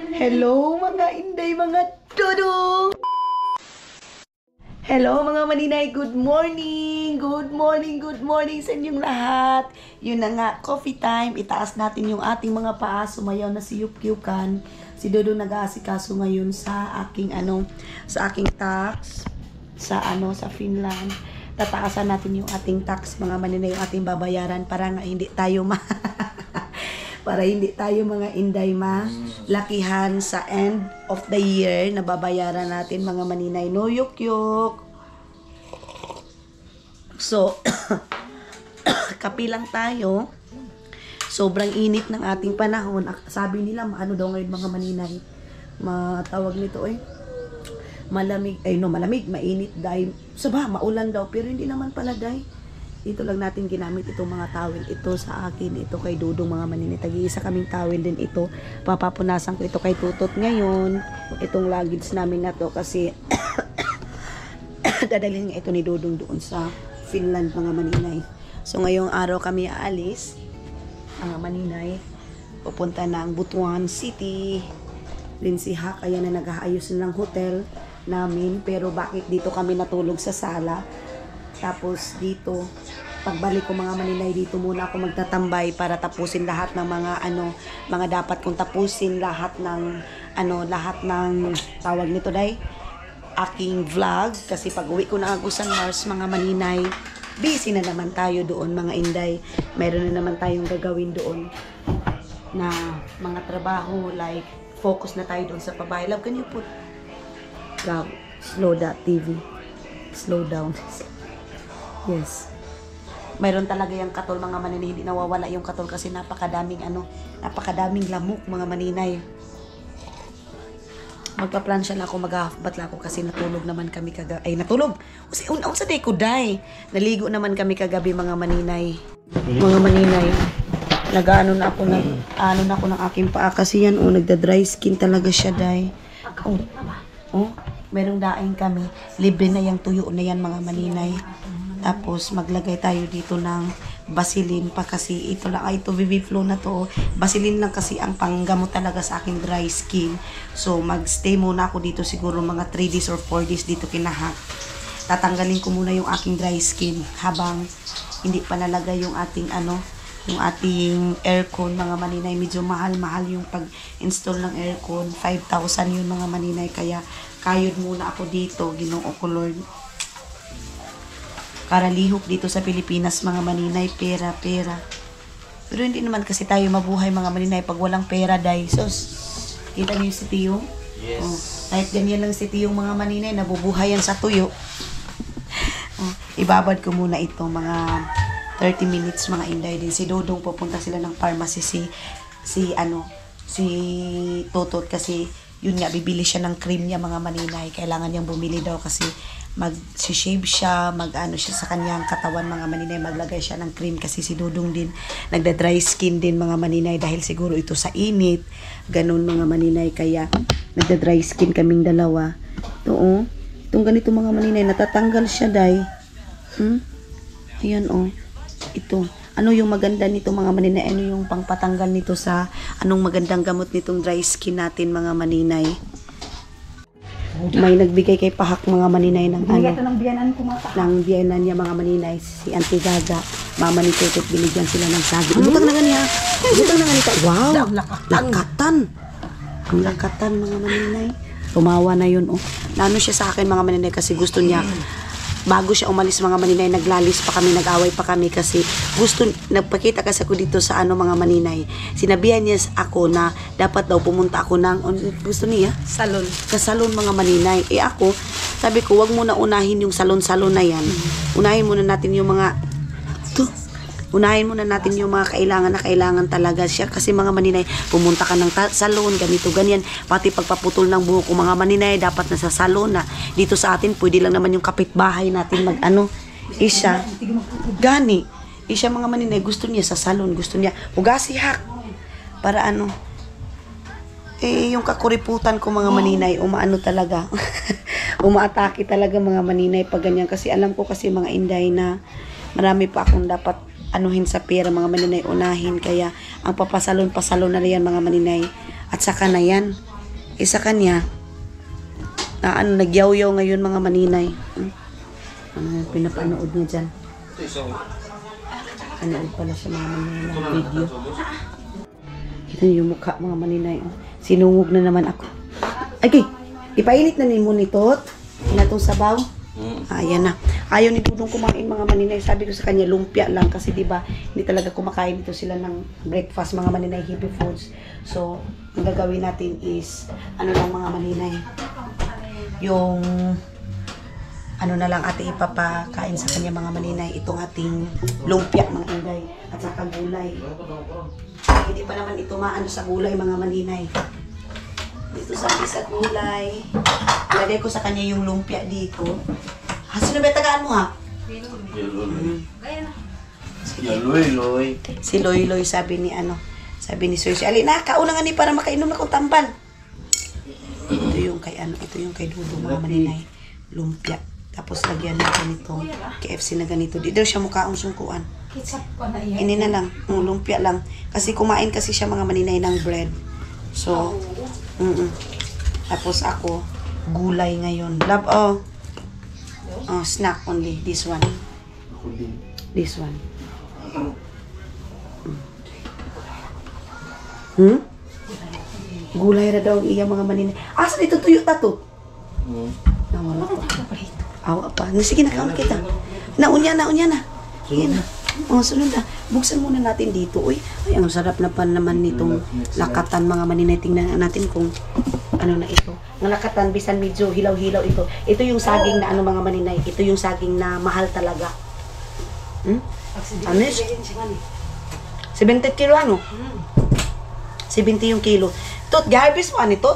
Hello mga inday, mga dodong! Hello mga maninay, good morning! Good morning, good morning sa inyong lahat! Yun na nga, coffee time. Itaas natin yung ating mga paa. Sumayaw na si Yup-Yukan. Si Dodong nag-aasikaso ngayon sa aking tax sa Finland. Tataasan natin yung ating tax mga maninay, yung ating babayaran para nga hindi tayo para hindi tayo mga inday lakihan sa end of the year na babayaran natin mga maninay. No yuk-yuk. So, kapilang tayo. Sobrang init ng ating panahon. Sabi nila, ano daw ngayon mga maninay? Matawag nito malamig, malamig, mainit dahil maulan daw, pero hindi naman pala dahil. Dito lang natin ginamit itong mga towel. Ito sa akin, ito kay Dodong mga maninay. Tag-iisa kaming towel din ito. Papapunasan ko ito kay Tutot ngayon. Itong luggage namin na to kasi dadalhin nga ito ni Dodong doon sa Finland mga maninay. So ngayong araw kami aalis mga maninay. Pupunta ng Butuan City. Din si Hak, ayan na nag-aayos ng hotel namin. Pero bakit dito kami natulog sa sala? Tapos dito, pagbalik ko mga maninay, dito muna ako magtatambay para tapusin lahat ng mga dapat kong tapusin, lahat ng tawag nito day, aking vlog. Kasi pag uwi ko na Agusan Mars mga maninay, busy na naman tayo doon mga inday. Meron na naman tayong gagawin doon na mga trabaho, like focus na tayo doon sa pabahay. Love, can you put slow that TV? Slow down. Yes. Mayroon talaga yung katol mga maninay, hindi nawawala yung katol kasi napakadaming lamok mga maninay. Magpa-plan siya na ako, mag-half-bath ako kasi natulog naman kami kagabi. Ay, natulog! Kasi unsa day ko day. Naligo naman kami kagabi mga maninay. Mga maninay. Nag-ano na ako ng aking paa kasi yan, nagda-dry skin talaga siya day. Merong daing kami. Libre na yung tuyo na yan mga maninay. Tapos maglagay tayo dito ng Vaseline pa kasi ito Viviflow na to. Vaseline lang kasi ang panggamot talaga sa aking dry skin. So magstay muna ako dito siguro mga 3 days or 4 days dito kinahak. Tatanggalin ko muna yung aking dry skin habang hindi pa nalagay yung ating yung ating aircon mga maninay. Medyo mahal yung pag-install ng aircon. 5,000 yun mga maninay, kaya kayod muna ako dito. Ginoo ko Lord. Karalihok dito sa Pilipinas mga maninay, pera. Pero hindi naman kasi tayo mabuhay mga maninay pag walang pera day. So, kita niyo si Tio? Yes. Kahit ganyan lang si Tio mga maninay, nabubuhayan sa tuyo. Ibabad ko muna ito mga 30 minutes mga inday din. Si Dodong pupunta sila ng pharmacy si Totot kasi yun nga, bibili siya ng cream niya mga maninay. Kailangan niyang bumili daw kasi mag-shave siya, siya sa kanyang katawan mga maninay, maglagay siya ng cream kasi si Dodong din nagda-dry skin din mga maninay dahil siguro ito sa init, ganun mga maninay, kaya nagda-dry skin kaming dalawa. Ito itong ganito mga maninay, natatanggal siya day. Ayan ito. Ano yung maganda nito mga maninay? Ano yung pangpatanggal nito anong magandang gamot nitong dry skin natin mga maninay? May nagbigay kay Pahak mga maninay ng ng biyanan niya mga maninay, si Auntie Gaga, mama ni Tutot, binigyan sila ng saging. Butang na ganyan. Wow! Lakatan. Ang lakatan mga maninay. Tumawa na yun Nano siya sa akin mga maninay kasi gusto niya, bago siya umalis mga maninay, naglalis pa kami, nag-away pa kami kasi nagpakita kasi ako dito sa mga maninay. Sinabihan niya ako na dapat daw pumunta ako ng, gusto niya? Salon. Sa salon mga maninay. Ako, sabi ko, wag muna unahin yung salon-salon na yan. Unahin muna natin yung mga kailangan talaga siya kasi mga maninay, pumunta ka ng salon, ganito, ganyan, pati pagpaputol ng buhok ko mga maninay, dapat na sa salon na. Dito sa atin, pwede lang naman yung kapitbahay natin isa mga maninay, gusto niya sa salon, gusto niya, hugasi Hak, para yung kakuriputan ko mga maninay, talaga, umaatake talaga mga maninay pag ganyan, kasi alam ko kasi mga inday na marami pa akong dapat anuhin sa pera mga maninay, unahin, kaya ang papasalon na yan mga maninay, at saka na yan Isa kanya, nagyaw-yaw ngayon mga maninay. Ano yung pinapanood niya dyan? Panood pala siya mga maninay ng video. Ito yung mukha mga maninay. Sinungog na naman ako. Okay, ipainit na ni mo nito. Na itong sabaw. Ayan na. Ayaw ni Dudong kumain mga maninay. Sabi ko sa kanya, lumpia lang. Kasi diba, hindi talaga kumakain dito sila ng breakfast, mga maninay, heavy foods. So, ang gagawin natin is, ano lang mga maninay, yung, ano na lang ate ipapakain sa kanya mga maninay, itong ating lumpia mga inday, at saka gulay. Hindi pa naman ito maano sa gulay mga maninay. Dito sa gulay. Ilagay ko sa kanya yung lumpia dito. Sino ba tagaan mo ha? Si Loy Loy sabi ni sabi ni Soy. Ali na, kauna nga ni para makainom na kong tambal. Ito yung kay Dudo mga maninay. Lumpia. Tapos lagyan natin itong KFC na ganito. Di daw siya mukhaong sungkuan. Ini na lang, lumpia lang. Kasi kumain kasi siya mga maninay ng bread. So, tapos ako, gulay ngayon. Love, snack only. This one. This one. Gulay na daw ang iya mga maninay. Asa dito tuyo tato? Nawala ko. Awa pa. Sige na, kaon kita. Naunya na. Yan na. Sunod na. Buksan muna natin dito. Uy, ay, ang sarap na pa naman nitong lakatan mga maninay. Tingnan natin kung ano na ito. Ang lakatan, bisan medyo hilaw-hilaw ito. Ito yung saging na mga maninay. Ito yung saging na mahal talaga. Ano yun? 70 kilo ano? 70 yung kilo. Tot, garbis mo ano ito?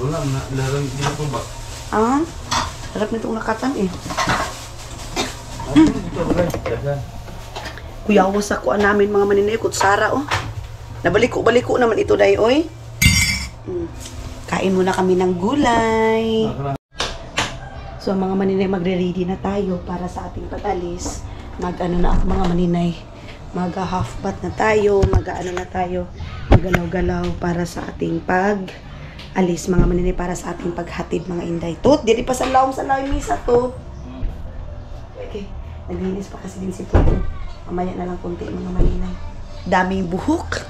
Wala, larang dito po ba? Sarap nitong lakatan eh. Kuyawas ako namin mga maninay, kutsara Nabaliko-baliko naman ito dahi, oy. Kain muna kami ng gulay. So mga maninay, magre-ready na tayo para sa ating pag-alis. Mga maninay, mag-half bath na tayo, magalaw-galaw para sa ating pag-alis mga maninay, para sa ating paghatid mga inday. Tot, dito pa sa lawom misa to. Okay, naglinis pa kasi din si Toto. Mamaya na lang konti mga maninay. Daming buhok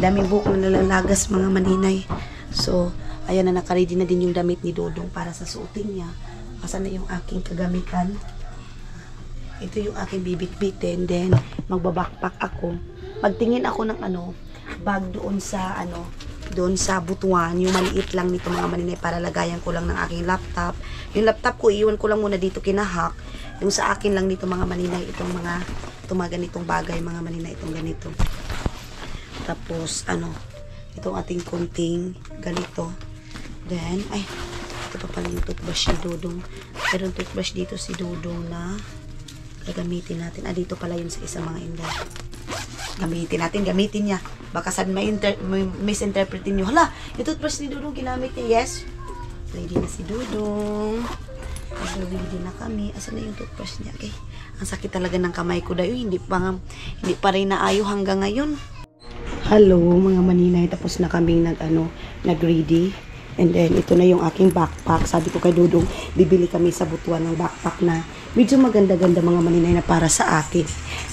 na nalalagas mga maninay. So, ayan na, nakaready na din yung damit ni Dodong para sa suotin niya. Asan na yung aking kagamitan? Ito yung aking bibit-bitin. Then, magbabackpack ako. Magtingin ako ng bag doon sa butuan. Yung maliit lang nito mga maninay para lagayan ko lang ng aking laptop. Yung laptop ko, iwan ko lang muna dito kinahak. Yung sa akin lang dito mga maninay, itong mga ganitong bagay mga maninay, itong ganito. Tapos, itong ating kunting ganito. Then, ito pa pala yung toothbrush ni Dodong. Meron toothbrush dito si Dodong na gagamitin natin. Dito pala yun sa isang mga inday. Gamitin niya. Baka sabi may misinterpretin nyo. Hala, yung toothbrush ni Dodong ginamit niya. Yes. Ready na si Dodong. Ready na kami. Asan na yung toothbrush niya? Okay. Ang sakit talaga ng kamay ko dahil hindi pa rin naayo hanggang ngayon. Hello mga maninay, tapos na kaming nag-ready. And then ito na yung aking backpack. Sabi ko kay Dodong, bibili kami sa butuan ng backpack na medyo maganda-ganda mga maninay na para sa akin.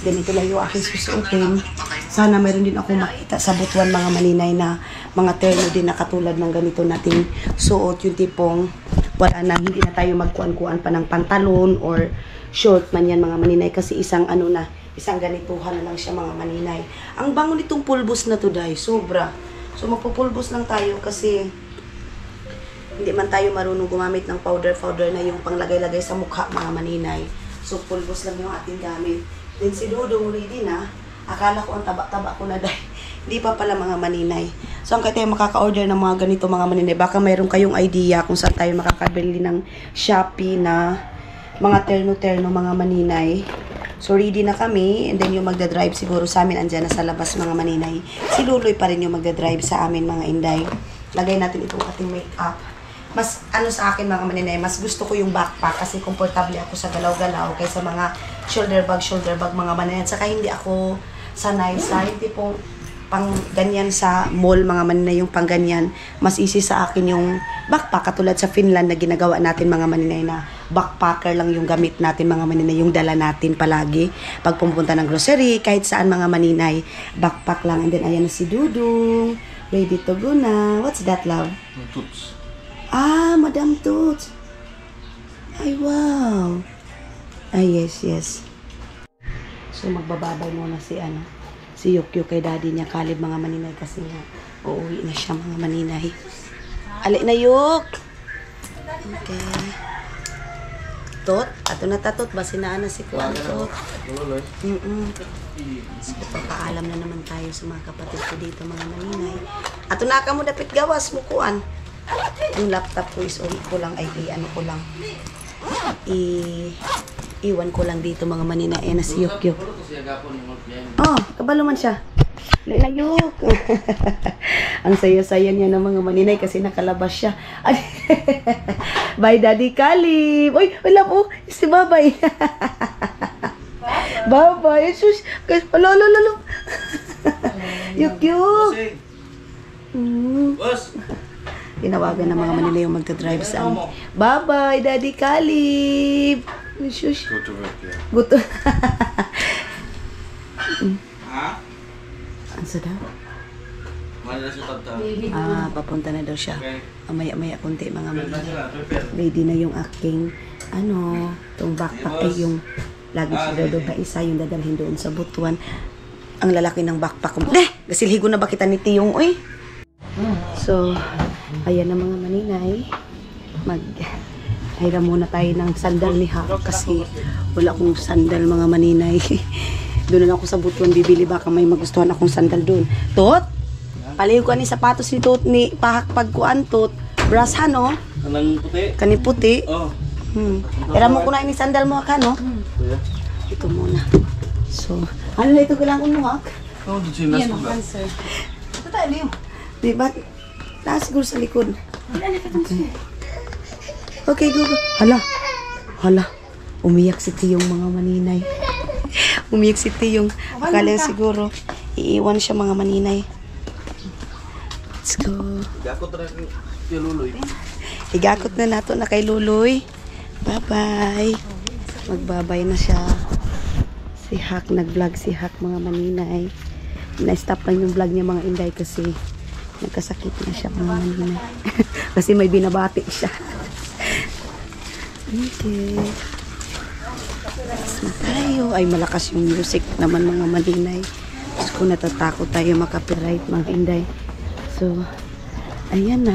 Then ito lang yung aking susuotin. Sana mayroon din ako makita sa butuan mga maninay na mga terno din na katulad ng ganito nating suot, yung tipong wala na, hindi na tayo magkuan-kuan pa ng pantalon or short man yan mga maninay, kasi isang ganituhan na lang siya mga maninay. Ang bango nitong pulbos na to dahil sobra. So magpupulbos lang tayo kasi hindi man tayo marunong gumamit ng powder na yung panglagay-lagay sa mukha mga maninay. So pulbos lang yung ating gamit. Then si Dodong ready na. Akala ko ang taba-taba ko na dahil hindi pa pala mga maninay. So ang tayo makaka-order ng mga ganito mga maninay, baka mayroon kayong idea kung saan tayo makakabili ng Shopee na mga terno-terno mga maninay. So ready na kami, and then yung magdadrive siguro sa amin andyan na sa labas mga maninay. Si Luloy pa rin yung magdadrive sa amin mga inday. Lagay natin itong ating makeup. Mas sa akin mga maninay, mas gusto ko yung backpack kasi komportable ako sa galaw-galaw kaysa mga shoulder bag mga maninay. Saka hindi ako sanay sa tipong pang ganyan sa mall, mga maninay, yung pang ganyan. Mas easy sa akin yung backpack, katulad sa Finland na ginagawa natin, mga maninay, na backpacker lang yung gamit natin, mga maninay, yung dala natin palagi. Pag pumunta ng grocery, kahit saan, mga maninay, backpack lang. And then, ayan na si Dudong. Ready to go na. What's that, love? Toots. Ah, Madam Toots. Ay, wow. Ay, yes, yes. So, magbababay muna si Yukyuk kay daddy niya, Caleb, mga maninay, kasi nga uuwi na siya, mga maninay. Ali na, Yuk! Okay. Tot? Ato na tatot. Basi na si Kuan Tot. So, papaalam na naman tayo sa mga kapatid ko dito, mga maninay. Ato na ka mo dapit gawas mo, Kuan. Yung laptop ko is uwi ko lang, iwan ko lang dito, mga maninay. Ayan na si Yukyuk. Oh, kabalo man siya. Layuk. Ang saya-saya niya ng mga maninay kasi nakalabas siya. Bye, Daddy Caleb. Uy, wala po. Si Babay. Babay. Sus. Lolo. Yukyuk. Tinawagan ng mga maninay yung magta-drive sa Bye-bye, Daddy Caleb. Sus. Go to work, yeah. Guto. Ano sa daw? Papunta na daw siya. Maya-maya kunti, mga maninay. Ready na yung aking, itong backpack, yung lagi siya doon na isa, yung dadalhin doon sa Butuan. Ang lalaki ng backpack ko. Gasilhigo na ba kita ni Tiyong, uy? So, ayan na, mga maninay. Hiram muna tayo ng sandal ni Hak kasi wala akong sandal, mga maninay. Doon na ako sa Butuan bibili, baka may magustuhan akong sandal doon. Tot? Paliw ko ni sapatos ni Tot, ni Pahak pagkuan, Tot. Brass, no? Kanang puti? Kani puti? Oh. Hiram mo ko na ini sandal mo, ka, no? Ito muna. So, ano na ito kailangan mo, Hak? Oh, dito sinas ko ba? Ito tayo, Leo. Di ba? Siguro sa likod. Okay, go. Hala. Umiyak si Tiyong, mga maninay. Umiyak si Tiyong. Akala siguro iiwan siya, mga maninay. Let's go. Igakot na kay Luloy. Igakot na nato na kay Luloy. Bye-bye. Magbabay na siya. Si Hak, nag-vlog si Hak, mga maninay. Na-stop lang yung vlog niya, mga inday, kasi nagkasakit na siya, mga maninay. Kasi may binabati siya. Okay. Tapos na tayo. Ay, malakas yung music naman, mga maninay. Tapos kung natatakot tayo makapiright, mga inday. So, ayan na.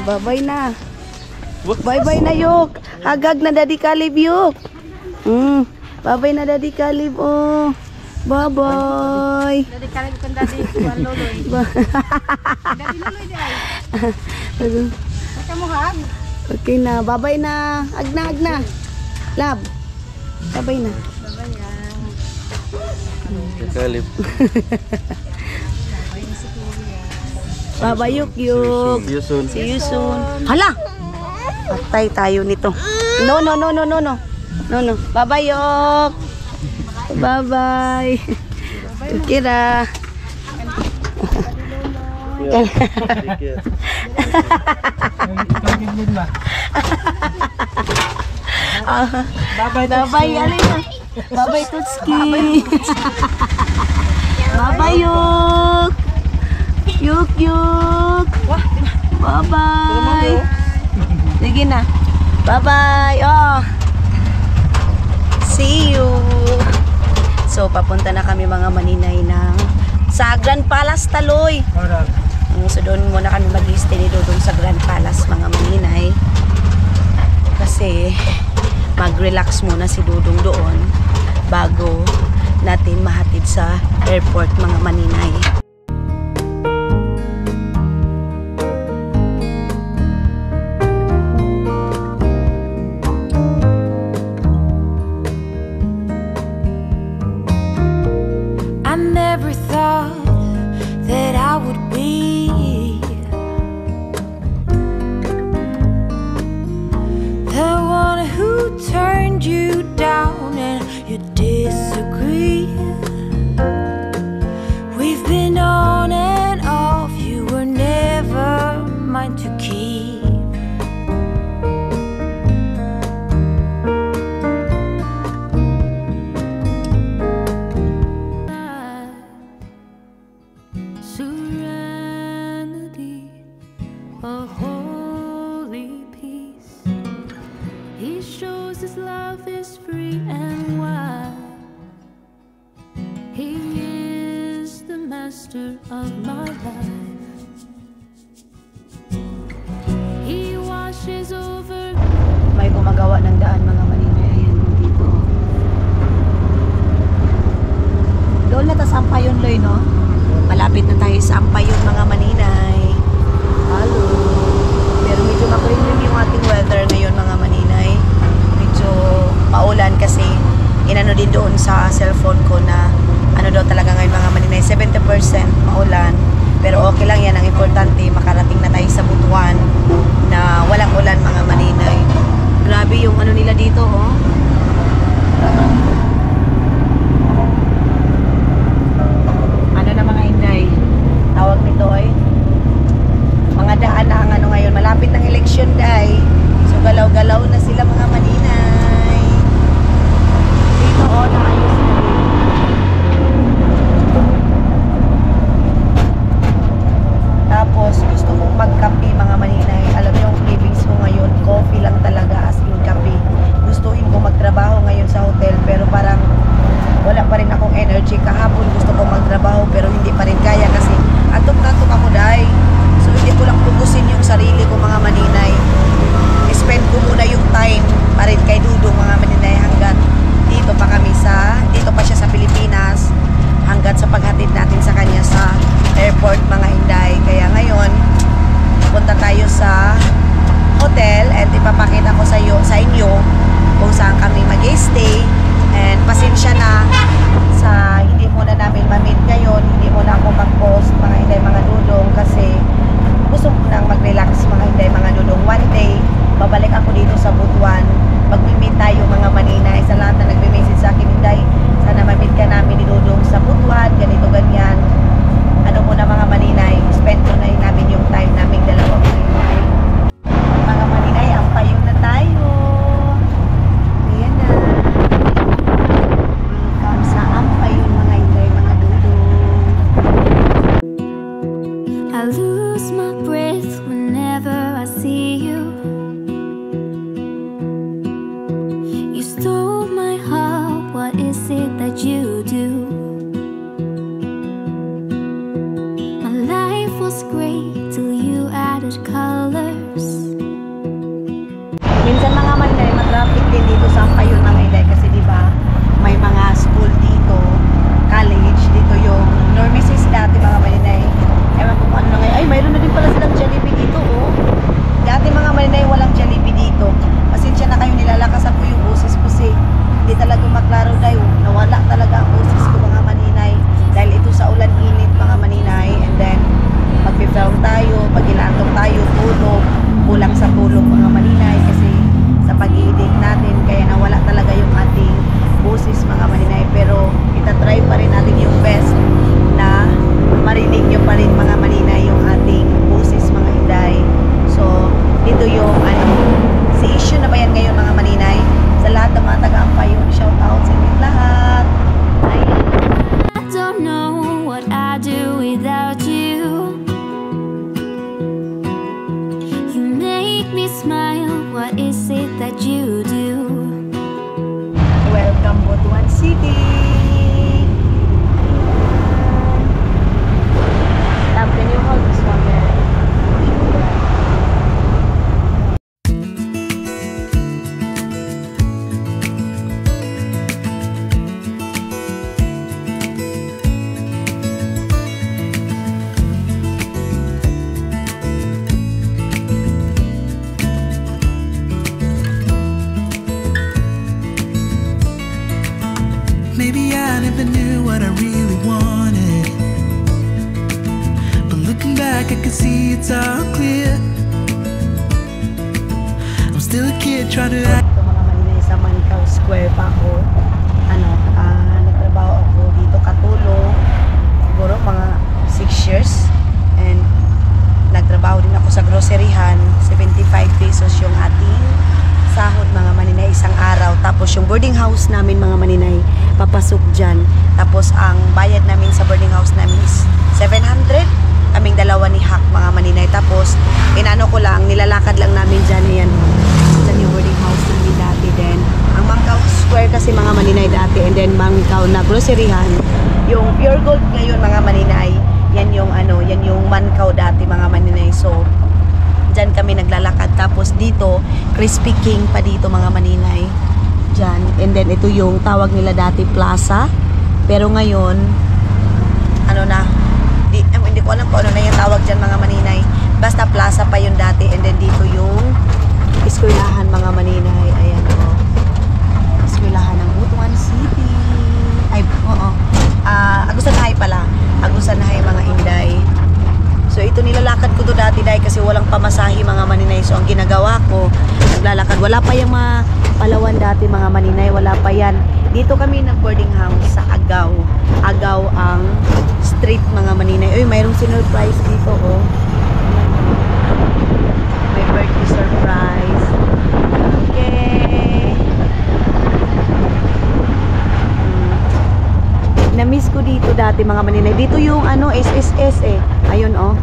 Bye-bye na. Bye-bye na, Yuk. Hagag na, Daddy Caleb, Yuk. Bye-bye na, Daddy Caleb, oh. Bye-bye. Daddy Caleb kan Daddy Luloy. Daddy Luloy di ay. Kamu hag. Okay na, bye-bye na. Hag na. Love. Bye-bye na. Bye-bye. Kalip. Bye-bye, Yukyuk. See you soon. See you soon. Hala! Patay tayo nito. No. Bye-bye, Yuk. Bye-bye. Kira. Bye-bye, Alina. Bye-bye, Tutski. Bye-bye, Yuk. Yuk. Bye-bye. Sige na. Bye-bye. Oh. See you. So, papunta na kami, mga maninay, sa Grand Palace, Taloy. So, doon muna kami mag-stay ni Dudong sa Grand Palace, mga maninay. Kasi, mag-relax muna si Dudong doon bago natin mahatid sa airport, mga maninay. You turned you down and you did master of my life. He washes over. May gumagawa ng daan mga maninay. Ayan mo dito. Doon na ta sa Ampayon, Loy, no? Malapit na tayo sa Ampayon mga maninay. Halo. Pero medyo makulimlim yung ating weather ngayon mga maninay. Medyo paulan kasi inano din doon sa cellphone ko na ano daw talaga ngayon mga maninay, 70% maulan. Pero okay lang yan, ang importante makarating na tayo sa Butuan na walang ulan mga maninay. Grabe yung ano nila dito, oh. Ano na mga inday? Tawag nito ay mga daan na ang ano ngayon. Malapit ng election day. So galaw-galaw na sila mga maninay. Dito, oh, naayos na rin. Tapos, gusto kong magkape mga maninay. Alam niyo, yung cravings ko ngayon, coffee lang talaga as in kape. Gustuhin ko magtrabaho ngayon sa hotel, pero parang wala pa rin akong energy. Kahapon gusto ko magtrabaho, pero hindi pa rin kaya kasi antok na antok ako dahil. So, hindi ko lang pugusin yung sarili ko mga maninay. Spend ko muna yung time pa rin kay Dudong mga maninay hanggat dito pa siya sa Pilipinas, hanggat sa paghatid natin sa kanya sa airport mga inday. Kaya ngayon punta tayo sa hotel and ipapakita ko sa inyo kung saan kami mag-stay. And pasensya na sa hindi muna namin ma-meet ngayon, hindi muna ako mag-post mga inday mga Dudong kasi gusto ko nang mag-relax mga inday mga Dudong. One day babalik ako dito sa Butuan, mag-meet tayo mga maninay. Sa lahat na nagme-message sa akin inday, sana ma-meet ka namin ni Dudong sa Butuan, ganito ganyan. Ano muna mga maninay, spend ko na namin yung time naming dalawa maninay. Mga maninay, Ampayon na tayo. Ayan na. Welcome sa Ampayon mga inday, mga Dudong. I lose my breath whenever I see you. You stole my heart, what is it that you do? My life was great till you added colors. Minsan mga maninay, mag-traffic din dito sa Ampayon mga inday kasi diba may mga school dito, college dito, yung normisis dati mga maninay. Ewan ko kung ano na ngayon. Ay, mayroon na din pala silang Jollibee dito, oh. Dati mga maninay, walang Jollibee dito. Pasensya na kayo, nilalakasan ko yung boses ko kasi hindi talaga maklaro dahil nawala talaga ang boses ko mga maninay. Dahil ito sa ulan init mga maninay. And then, mag-film tayo, pag-ilantok tayo, tulog. Kulang sa tulog mga maninay kasi sa pag-iiding natin. Kaya nawala talaga yung ating boses mga maninay. Pero, itatry pa rin natin yung best na marinig nyo pa rin mga maninay yung ating boses mga inday. So, dito yung si issue na ba yan ngayon mga maninay? Sa lahat ng mga taga-Ampayon, shout out sa inyo lahat. Ayan. I don't know what I do without you. You make me smile, what is it that you do? Welcome Butuan City. Love, can you hold this one there? Maybe I never knew what I really wanted, but looking back I can see it's all clear. I'm still a kid trying to act. Ito mga maninay, sa Mancao Square pa ako. Nagtrabaho ako dito katulong. Siguro mga 6 years. And nagtrabaho din ako sa groceryhan. 75 pesos yung ating sahod mga maninay isang araw. Tapos yung boarding house namin mga maninay, papasok dyan. Tapos ang bayad namin sa boarding house namin is 700. Kaming dalawa ni Hak mga maninay. Tapos inano ko lang, nilalakad lang namin dyan. Yan. Dyan yung boarding house namin dati din. Ang Mancao Square kasi mga maninay dati. And then Mancao na groceryhan. Yung Pure gold ngayon mga maninay. Yan yung yan yung Mankaw dati mga maninay. So, dyan kami naglalakad. Tapos dito, Crispy King pa dito mga maninay. Dyan. And then ito yung tawag nila dati Plaza. Pero ngayon, hindi ko alam kung ano na yung tawag dyan mga maninay. Basta Plaza pa yung dati. And then dito yung eskwelahan mga maninay. Ayan o. Eskwelahan ng Butuan City. Ay, oo. Agusan-Hay pala. Agusan-Hay mga inday. So ito nilalakad ko to dati dahil kasi walang pamasahe mga maninay. So ang ginagawa ko, naglalakad. Wala pa yung mga Palawan dati mga maninay. Wala pa yan. Dito kami ng boarding house sa Agaw. Agaw ang street mga maninay. Uy, mayroong sinurprise dito oh. May birthday surprise. Okay. Na-miss ko dito dati mga maninay. Dito yung SSS eh. Ayun oh.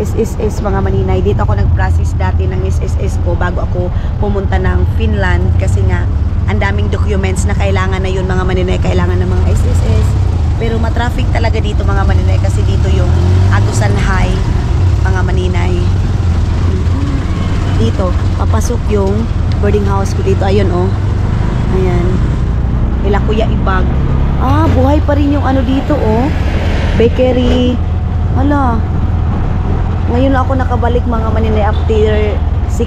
SSS mga maninay. Dito ako nag-process dati ng SSS ko bago ako pumunta ng Finland kasi nga ang daming documents na kailangan na yun mga maninay. Kailangan ng mga SSS. Pero matraffic talaga dito mga maninay kasi dito yung Agusan-Hay mga maninay. Dito, papasok yung boarding house ko dito. Ayun oh. Ayan. Ila Kuya Ibag. Buhay pa rin yung dito oh. Bakery. Hala. Ngayon ako nakabalik mga maninay after 8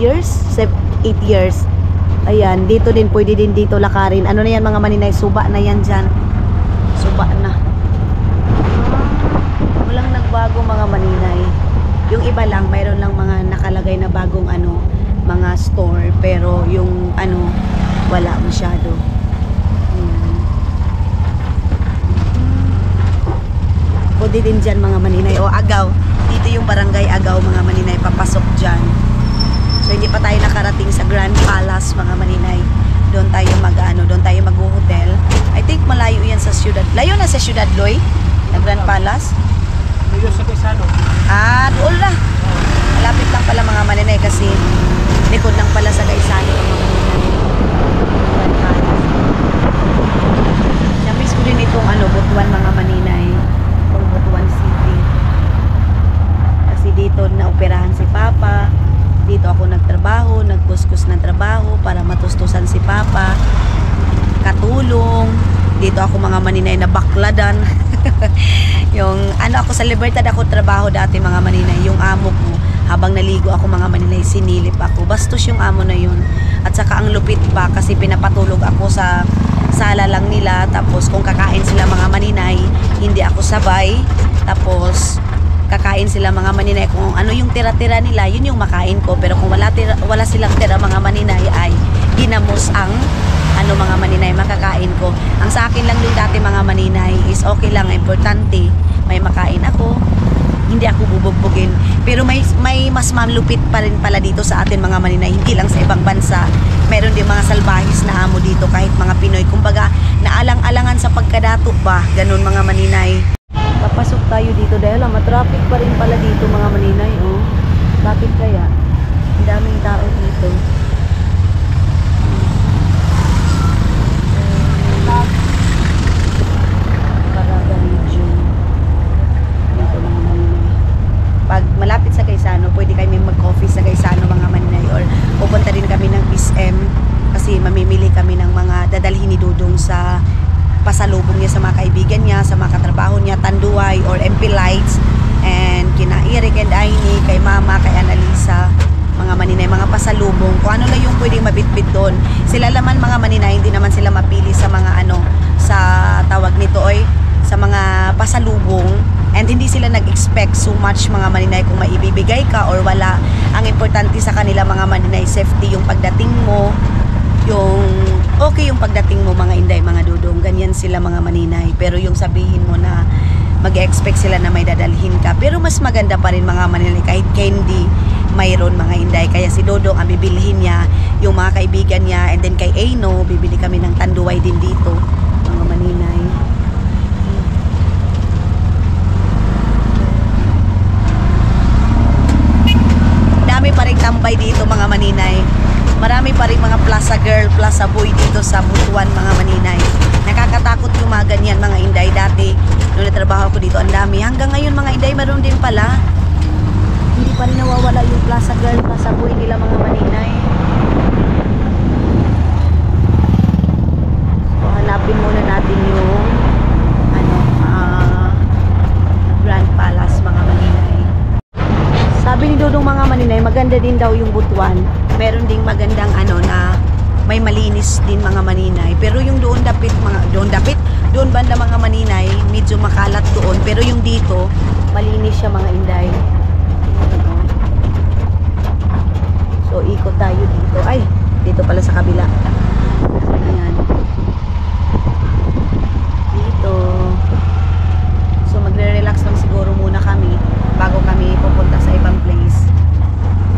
years. Ayan, dito din pwede din dito lakarin. Ano na yan mga maninay, suba na yan dyan. Suba na. Walang nagbago mga maninay. Yung iba lang, mayroon lang mga nakalagay na bagong mga store. Pero yung wala masyado. Pwede din dyan mga maninay. O Agaw. Dito yung barangay Agaw mga maninay. Papasok dyan. So hindi pa tayo nakarating sa Grand Palace mga maninay. Doon tayo doon tayo mag-hotel. I think malayo yan sa Ciudad. Layo na sa Ciudad Loy? Na Grand Palace? Layo sa Quezano. Doon na. Malapit lang pala mga maninay kasi likod lang pala sa Quezano mga maninay. Grand Palace. Namiss ko din itong Butuan mga maninay. Itong Butuan City. Kasi dito naoperahan si Papa. Dito ako nagtrabaho, nagkuskus ng trabaho para matustusan si Papa. Katulong. Dito ako mga maninay na bakladan. Yung ako sa Libertad ako trabaho dati mga maninay. Yung amo ko, habang naligo ako mga maninay, sinilip ako. Bastos yung amo na yun. At saka ang lupit pa kasi pinapatulog ako sa sala lang nila. Tapos kung kakain sila mga maninay, hindi ako sabay. Tapos kakain sila mga maninay, kung ano yung tira-tira nila, yun yung makain ko. Pero kung wala silang tira mga maninay, ay ginamos ang mga maninay makakain ko. Ang sa akin lang yung dati mga maninay is okay lang, importante may makain ako, hindi ako bubugbugin. Pero may mas malupit pa rin pala dito sa atin mga maninay, hindi lang sa ibang bansa. Meron din mga salbahis na amo dito kahit mga Pinoy. Kumbaga, naalang-alangan sa pagkadato ba, ganun mga maninay. Papasok tayo dito dahil matraffic pa rin pala dito mga maninay oh. Bakit kaya? Ang daming tao dito. Caraga region. Dito mga maninay. Pag malapit sa Quezano, pwede kami mag-coffee sa Quezano mga maninay, or pupunta din kami ng SM kasi mamimili kami ng mga dadalhin ni Dudong sa pasalubong niya sa mga kaibigan niya, sa mga katrabaho niya, Tanduay or MP Lights, and kina Eric and Aini, kay Mama, kay Annalisa, mga maninay, mga pasalubong, kung ano na yung pwedeng mabitbit doon. Sila naman mga maninay, hindi naman sila mapili sa mga sa tawag nito sa mga pasalubong, and hindi sila nag-expect so much mga maninay kung maibibigay ka or wala. Ang importante sa kanila mga maninay, safety yung pagdating mo, yung okay yung pagdating mo mga inday, mga dudong, ganyan sila mga maninay. Pero yung sabihin mo na mag-expect sila na may dadalhin ka, pero mas maganda pa rin mga maninay kahit candy mayroon mga inday. Kaya si Dodong ang bibilihin niya yung mga kaibigan niya, and then kay Aino bibili kami ng Tanduay din dito mga maninay. Dami pa rin tambay dito mga maninay. Marami pa rin mga plaza girl, plaza boy dito sa Butuan mga maninay. Nakakatakot yung mga ganyan mga inday. Dati dito. Ang dami. Hanggang ngayon mga Inday, meron din pala. Hindi pa rin nawawala yung Plaza Girl, Plaza Boy nila mga maninay. So, hanapin muna natin yung Grand Palace mga maninay. Sabi ni Dodong mga maninay, maganda din daw yung Butuan. Meron ding magandang na may malinis din mga maninay. Pero yung doon banda mga maninay, medyo makalat doon. Pero yung dito, malinis siya mga Inday. So, ikot tayo dito. Ay, dito pala sa kabila. Ayan. Dito. So, magre-relax lang siguro muna kami bago kami pupunta sa ibang place.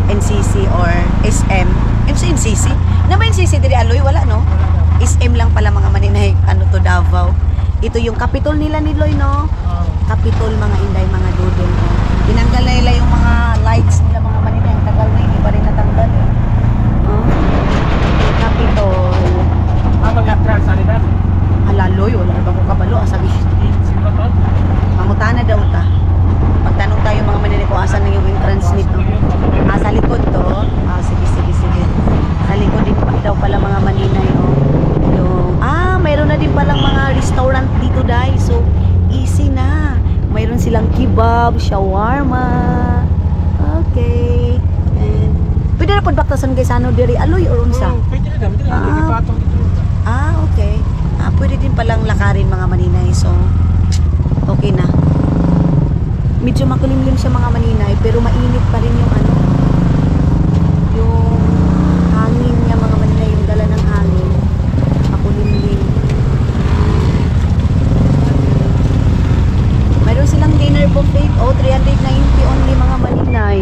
NCC or SM. NCC? Na ba NCC diri Aloy? Wala, no? SM lang pala mga maninay. To Davao. Ito yung Capitol nila ni Loy, no? Capitol mga Inday, mga Dodong. Tinanggal na nila yung mga lights nila mga maninay. Ang tagal na, hindi pa rin natanggal. Capitol. Mag-attract sa nila. Loy, wala na ba ko kabalo? Sabi, Sino to? mangutana daw ta. Pagtanong tayo mga maninay kung asan na yung entrance nito. Sa likod to. Sige. Sa likod din daw pala mga maninay, mayroon na din palang mga restaurant dito, dahil. So, easy na. Mayroon silang kebab, shawarma. Okay. And, pwede na podbaktasan kay Sano diri Aloy or unsa? Pwede na. Ipatong dito. Okay. Pwede din palang lakarin mga maninay. So, okay na. Medyo makulimlim siya mga maninay, pero mainit pa rin yung yung hangin niya mga maninay, yung dala ng hangin. Makulimlim. Meron silang dinner buffet, 390 only mga maninay.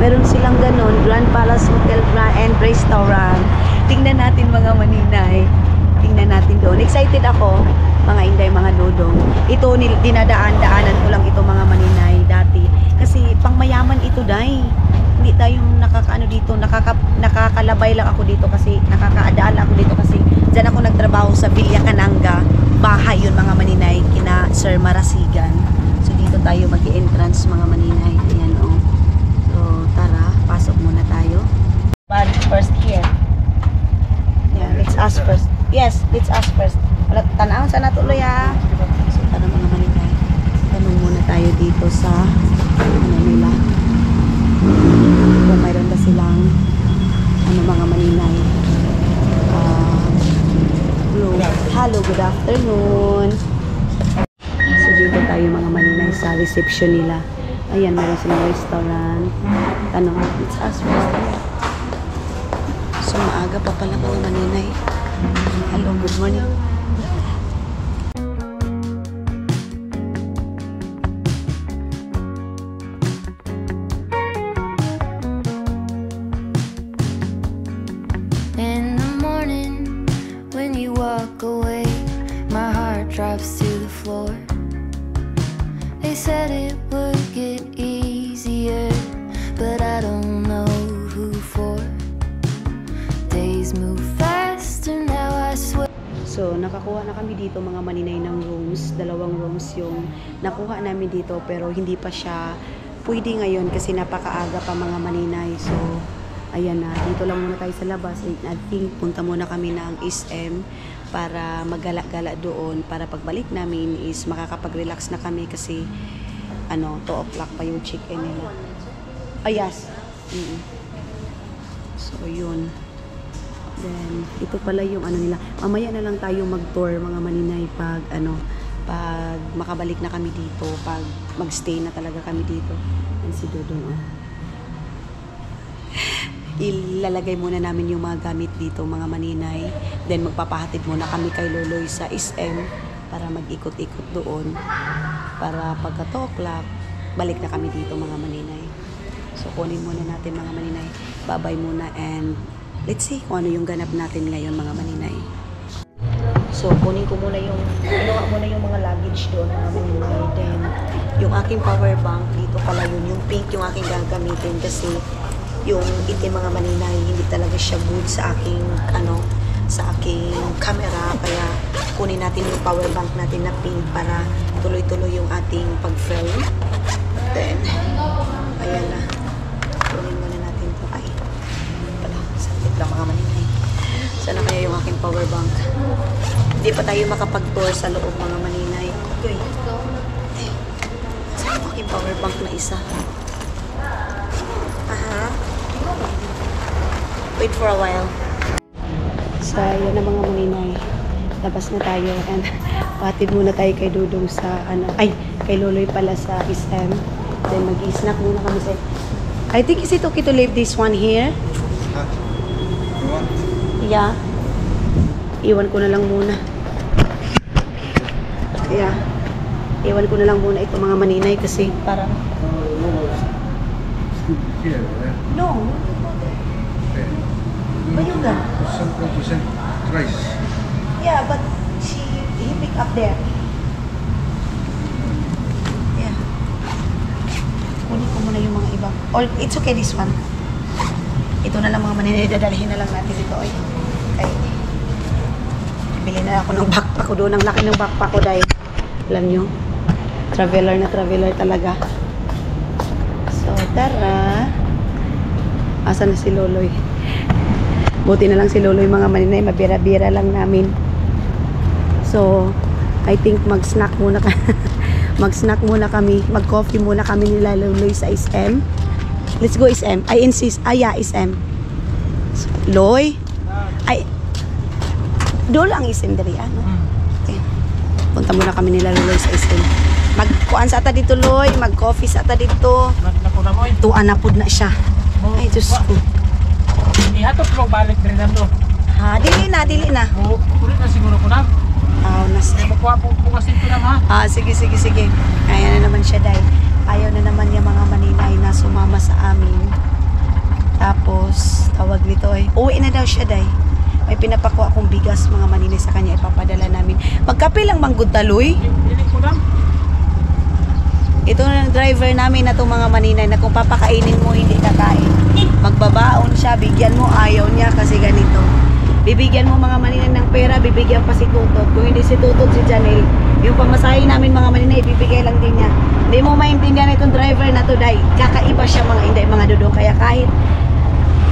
Meron silang ganon, Grand Palace Hotel and Restaurant. Tingnan natin mga maninay. Tingnan natin doon. Excited ako, mga Inday, mga Dodong. Ito, dinadaan-daanan ko lang ito mga maninay dati. Kasi pangmayaman ito, day. Hindi tayong nakakalabay lang ako dito kasi nakakaadaan lang ako dito kasi dyan ako nagtrabaho sa Villa Cananga. Bahay yun mga maninay, kina Sir Marasigan. So dito tayo mag-entrance mga maninay. Ayan So tara, pasok muna tayo. But first here. Yeah, let's ask first. Yes, let's ask first. Wala, tanaw sa natuloy So tara mga maninay. Tanong muna tayo dito sa nila. Kung mayroon ba silang mga maninay. Hello, good afternoon. So dito tayo mga maninay sa reception nila. Ayan, mayroon silang restaurant. Let's ask first. So maaga pa pala mga maninay. Hello, good morning. In the morning, when you walk away, my heart drops to the floor. They said it would get easier, but I don't know who for. Days move faster now, I swear. So, nakakuha na kami dito mga maninay ng rooms. 2 rooms yung nakuha namin dito, pero hindi pa siya pwede ngayon kasi napakaaga pa mga maninay. So, ayan na, dito lang muna tayo sa labas. I think punta muna kami ng SM para maggala-gala doon para pagbalik namin is makakapag-relax na kami kasi 2 o'clock pa yung check-in nila. Yes. So, yun. Then, ito pala yung nila. Mamaya na lang tayo mag-tour mga maninay pag pag makabalik na kami dito, pag mag-stay na talaga kami dito. Yan si Dodong. Ilalagay muna namin yung mga gamit dito mga maninay. Then magpapahatid muna kami kay Loloy sa SM para mag-ikot-ikot doon. Para pagka 2 o'clock, balik na kami dito mga maninay. So kunin muna natin mga maninay. Babay muna and let's see kung ano yung ganap natin ngayon mga maninay. So kunin ko muna yung mga luggage doon mga maninay. Then yung aking power bank dito pala yun. Yung pink yung aking gagamitin kasi yung itim mga maninay, hindi talaga siya good sa aking sa aking camera, kaya kunin natin yung power bank natin na pink para tuloy-tuloy yung ating pag-film. Then, ayan na. Kunin muna natin ito. Ay, pala, sakit lang mga maninay. Sana kaya yung aking power bank. Hindi pa tayo makapag-tour sa loob mga maninay. Okay. Saan yung aking power bank na isa? Aha. Wait for a while. So, yun na mga maninay. Labas na tayo and patid muna tayo kay Dudong sa kay Loloy pala sa SM. Then mag-i-snack muna kami sa I think is it okay to leave this one here? Yeah. Iwan ko na lang muna. Yeah. Iwan ko na lang muna ito mga maninay kasi parang no. Bayuga. Some percent rice. Yeah, but he pick up there. Yeah. Kunin ko muna yung mga iba. Or it's okay this one. Ito na lang mga maninay, dadalhin na lang natin ito. Okay. Bili na ako ng backpack ko doon. Ang laki ng backpack ko dahil alam nyo, traveler na traveler talaga. So, tara. Asan na si Loloy? Buti na lang si Loloy mga maninay, mabira-bira lang namin. So, I think mag-snack muna mag-snack muna kami, mag-coffee muna kami nila Loloy sa SM. Let's go SM. I insist. Yeah, SM. Loy. Ay, doon lang SM dari ano. Okay. Punta muna kami nila Loloy sa SM. Mag-kuan sa ata dito Loy, mag-coffee sa ata dito. Tuan na pud na siya. Ay, Diyos ko. Ihatod mo balik rin nando. Ha, dili na. Ulit na siguro ko na. Makuha po kasi ito na ha. Sige. Ayan na naman siya, Day. Ayaw na naman yung mga maninay na sumama sa amin. Tapos, tawag nito uwi na daw siya, Day. May pinapakuha akong bigas mga maninay sa kanya, ipapadala namin. Magkape lang manggod taloy. Dili ko na. Ito na ang driver namin na itong mga maninay na kung papakainin mo, hindi kakain. Magbabaon siya, bigyan mo, ayaw niya kasi ganito. Bibigyan mo mga maninay ng pera, bibigyan pa si Tutod. Kung hindi si Tutod, si Janelle. Yung pamasahe namin mga maninay, bibigay lang din niya. Hindi mo maintindihan itong driver na to, Day. Kakaiba siya mga inday, mga dudong. Kaya kahit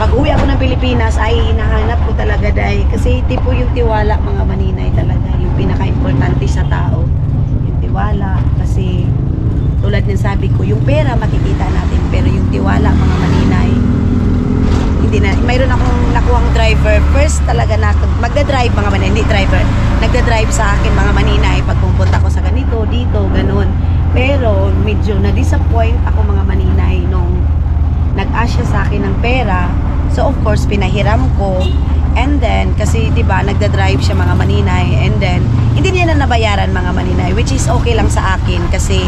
pag uwi ako ng Pilipinas, ay hinahanap ko talaga, Day. Kasi tipo yung tiwala mga maninay talaga. Yung pinaka-importante sa tao. Yung tiwala. Kasi tulad ng sabi ko, yung pera makikita natin. Pero yung tiwala mga maninay, hindi na. Mayroon akong nakuhang driver. First talaga na magda-drive mga maninay, hindi driver. Nagda-drive sa akin mga maninay pag pupunta ko sa ganito, dito, ganun. Pero medyo na-disappoint ako mga maninay nung nag-ask siya sa akin ng pera. So of course, pinahiram ko. And then, kasi 'di ba, nagda-drive siya mga maninay. And then, hindi niya na nabayaran mga maninay, which is okay lang sa akin kasi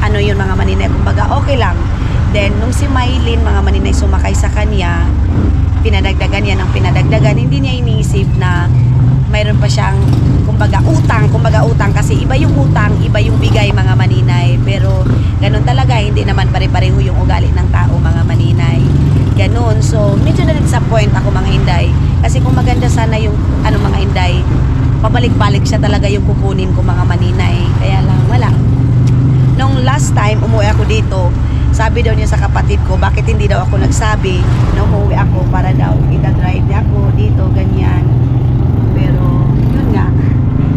ano yun mga maninay, kumbaga okay lang. Then, nung si Maylin, mga maninay, sumakay sa kanya, pinadagdagan niya ng pinadagdagan, hindi niya iniisip na mayroon pa siyang, kumbaga utang, kasi iba yung utang, iba yung bigay mga maninay. Pero, ganun talaga, hindi naman pare-pareho yung ugali ng tao, mga maninay. Ganun. So, medyo na-disappoint ako mga inday. Kasi kung maganda sana yung, mga inday, pabalik-balik siya talaga yung kukunin ko mga maninay. Kaya lang, wala. Nung last time, umuwi ako dito, sabi daw niya sa kapatid ko, bakit hindi daw ako nagsabi na umuwi ako para daw ita-drive niya ako dito, ganyan. Pero, yun nga,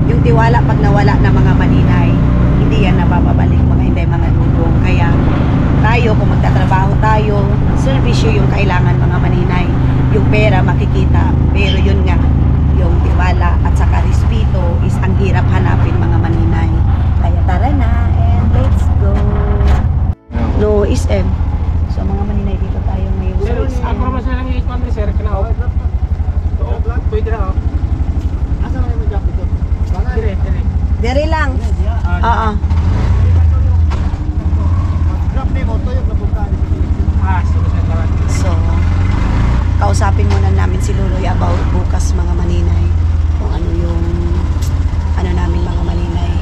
yung tiwala pag nawala na mga maninay, hindi yan nababalik mga hindi mga dudong. Kaya, tayo, kung magtatrabaho tayo, servisyo yung kailangan mga maninay. Yung pera makikita, pero yun nga, yung tiwala at saka respeto is ang hirap hanapin mga maninay. Kaya tara na, and let's go. No, SM. So, mga maninay, dito tayo ngayon sa Sir, SM. ako naman sa lang yung ikon, sir. Kanaw. Pwede na ako. Asa na yung jacket ito? Dire. Dere lang. Oo. Drop na yung auto yung napunta. Sige, sir. So, kausapin muna namin si Loloy about bukas mga maninay. Kung ano yung, namin mga maninay.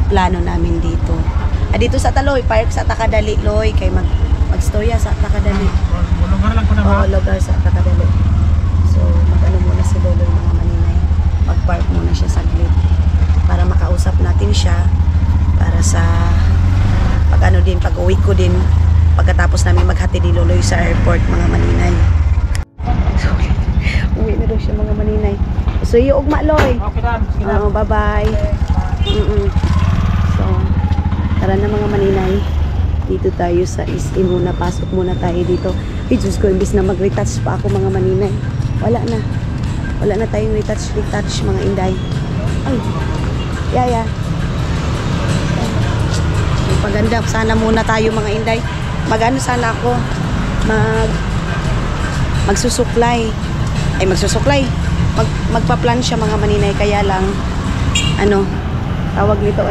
Plano namin dito. Dito sa Taloy, park sa Takadali, Loy. Kay mag-storya sa Takadali. Lugar lang ko na ba? Oo, lugar sa Takadali. So, mag-ano muna si Loloy mga maninay. Mag-park muna siya saglit. Para makausap natin siya. para sa pag-uwi ko din pagkatapos namin maghatid ni Loloy sa airport, mga maninay. So, uwi na daw siya, mga maninay. So, iyo ugma, Loy. Okay lang. Sige lang. Bye-bye. So, tara na, mga maninay. Dito tayo sa SM muna. Pasok muna tayo dito. Ay, Diyos ko, imbis na mag-retouch pa ako, mga maninay. Wala na. Wala na tayong retouch, mga inday. Ay, yaya. Paganda, sana muna tayo, mga inday. Mag-ano sana ako? Magsusuklay. Ay, magsusuklay. Magpa-plan siya, mga maninay. Kaya lang, ano, tawag nito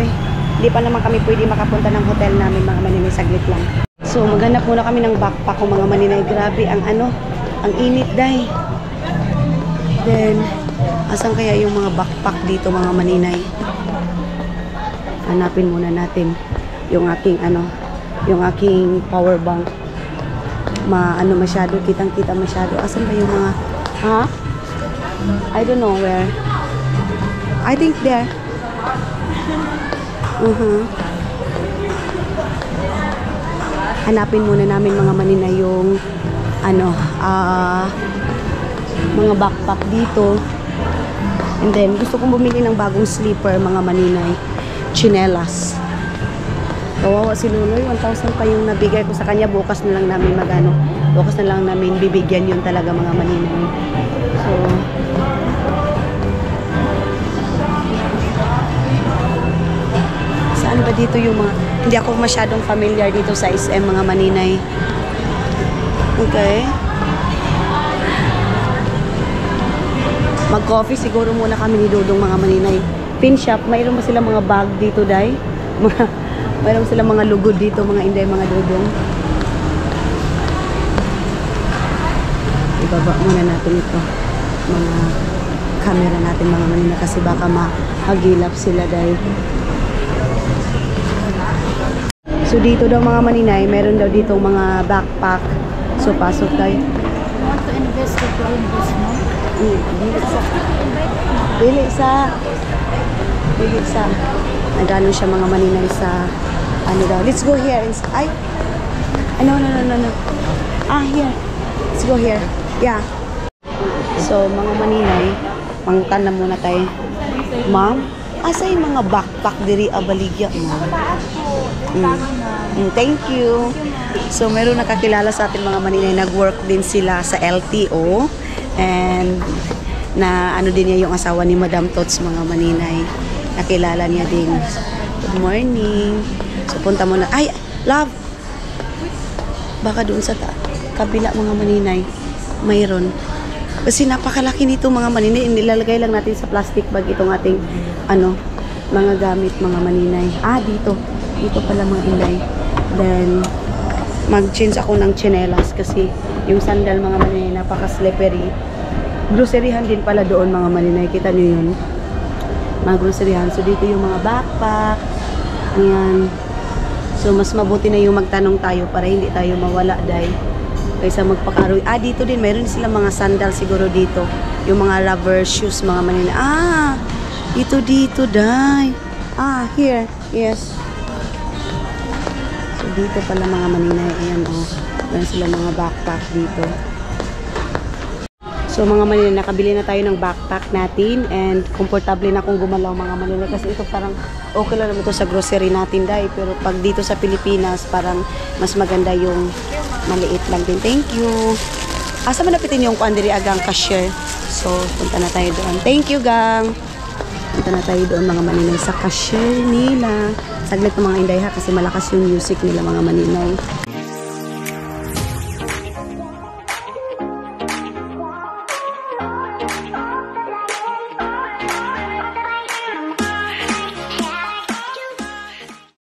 hindi pa naman kami pwede makapunta ng hotel namin, mga maninay, saglit lang. So, maghanap muna kami ng backpack ko, mga maninay. Grabe, ang init, day. Then, asan kaya yung mga backpack dito, mga maninay? Hanapin muna natin yung aking, yung aking power bank. Masyado, kitang-kita masyado. Asan ba yung mga, I don't know where. I think there. Hanapin muna namin, mga maninay, yung mga backpack dito. And then gusto kong bumili ng bagong slipper, mga maninay, chinelas. Kawawa si Luloy, 1,000 pa yung nabigay ko sa kanya. Bukas na lang namin bibigyan yun talaga, mga maninay. So, saan ba dito yung mga, hindi ako masyadong familiar dito sa SM, mga maninay. Okay. Mag-coffee siguro muna kami ni Dudong, mga maninay. Pin shop, mayroon ba silang mga bag dito, day? Mayroon silang mga lugod dito, mga inday, mga Dudong. Ibaba muna natin ito. Mga camera natin, mga maninay, kasi baka mahagilap sila, day. So dito daw, mga maninay, meron daw dito mga backpack. So pasok tayo. Want to invest mo? Dili sa nagano siya, mga maninay, sa daw. Let's go here. No. Here. Let's go here. Yeah. So, mga maninay, mangtan na muna tayo. Ma'am, asa yung mga backpack diri abaligya, ma'am? Thank you. So, meron nakakilala sa atin, mga maninay, nag-work din sila sa LTO. And na din niya yung asawa ni Madam Tots, mga maninay. Nakilala niya din. Good morning. So, punta muna. Ay, love! Baka doon sa kabila, mga maninay, mayroon. Kasi napakalaki nito, mga maninay. Nilalagay lang natin sa plastic bag itong ating mga gamit, mga maninay. Dito. Dito pala, mga inday. Then, mag-change ako ng chinelas kasi yung sandal, mga maninay, napaka-slippery. Groceryhan din pala doon, mga maninay. Kita nyo yun? Mga groceryhan. So, dito yung mga backpack. Ayan. So, mas mabuti na yung magtanong tayo para hindi tayo mawala, day. Kaysa magpakaroy. Dito din. Mayroon sila mga sandal siguro dito. Yung mga rubber shoes, mga maninay. Dito, day. Here. Yes. So, dito pala, mga maninay. Ayan, Mayroon sila mga backpack dito. So, mga maninay, nakabili na tayo ng backpack natin and komportable na akong gumalaw, mga maninay, kasi ito parang okay lang naman ito sa grocery natin, day. Pero pag dito sa Pilipinas, parang mas maganda yung maliit lang din. Thank you. Asa manapitin yung kuandiri agang cashier. So, punta na tayo doon. Thank you, gang. Punta na tayo doon, mga maninay, sa cashier nila. Saglit ng mga inday, ha, kasi malakas yung music nila, mga maninay.